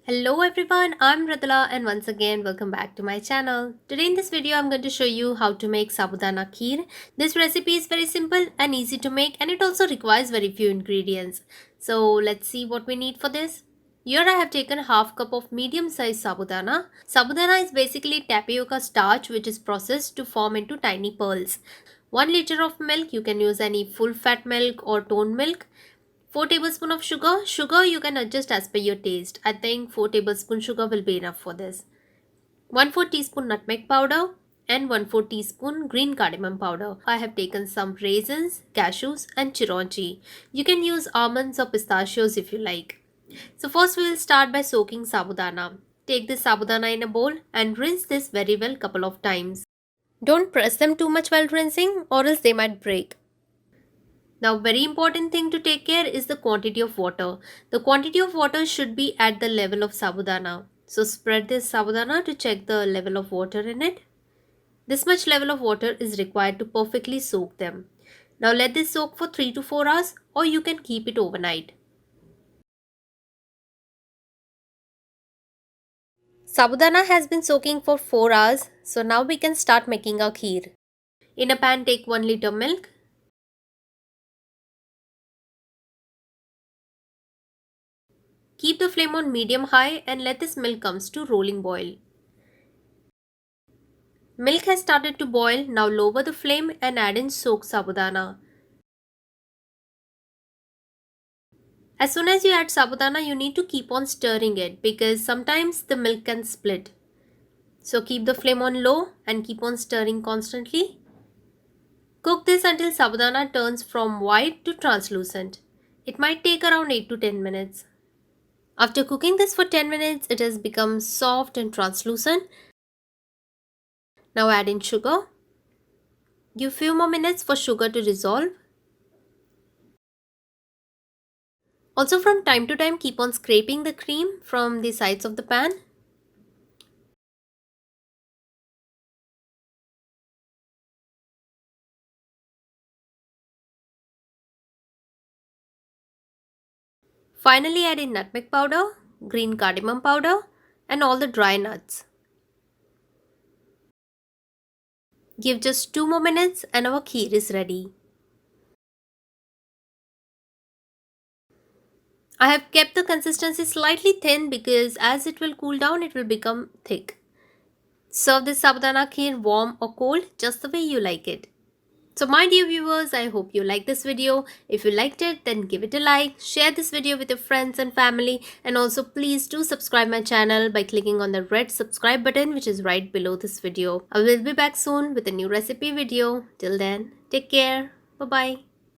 Hello everyone, I'm Radala and once again welcome back to my channel. Today in this video I'm going to show you how to make Sabudana kheer. This recipe is very simple and easy to make and it also requires very few ingredients. So let's see what we need for this. Here I have taken half cup of medium sized sabudana. Sabudana is basically tapioca starch which is processed to form into tiny pearls. 1 liter of milk, you can use any full fat milk or toned milk. 4 tablespoons of sugar. Sugar you can adjust as per your taste. I think 4 tablespoons sugar will be enough for this. 1/4 teaspoon nutmeg powder and 1/4 teaspoon green cardamom powder. I have taken some raisins, cashews and chironji. You can use almonds or pistachios if you like. So first we will start by soaking sabudana. Take this sabudana in a bowl and rinse this very well couple of times. Don't press them too much while rinsing or else they might break. Now very important thing to take care is the quantity of water. The quantity of water should be at the level of sabudana. So spread this sabudana to check the level of water in it. This much level of water is required to perfectly soak them. Now let this soak for 3 to 4 hours or you can keep it overnight. Sabudana has been soaking for 4 hours, so now we can start making our kheer. In a pan take 1 liter milk. Keep the flame on medium high and let this milk comes to rolling boil. Milk has started to boil, now lower the flame and add in soaked sabudana. As soon as you add sabudana, you need to keep on stirring it because sometimes the milk can split. So keep the flame on low and keep on stirring constantly. Cook this until sabudana turns from white to translucent. It might take around 8 to 10 minutes. After cooking this for 10 minutes, it has become soft and translucent. Now add in sugar. Give few more minutes for sugar to dissolve. Also from time to time keep on scraping the cream from the sides of the pan. Finally add in nutmeg powder, green cardamom powder and all the dry nuts. Give just 2 more minutes and our kheer is ready. I have kept the consistency slightly thin because as it will cool down it will become thick. Serve this sabudana kheer warm or cold just the way you like it. So my dear viewers, I hope you like this video. If you liked it, then give it a like, share this video with your friends and family, and also please do subscribe my channel by clicking on the red subscribe button which is right below this video. I will be back soon with a new recipe video. Till then, take care. Bye bye.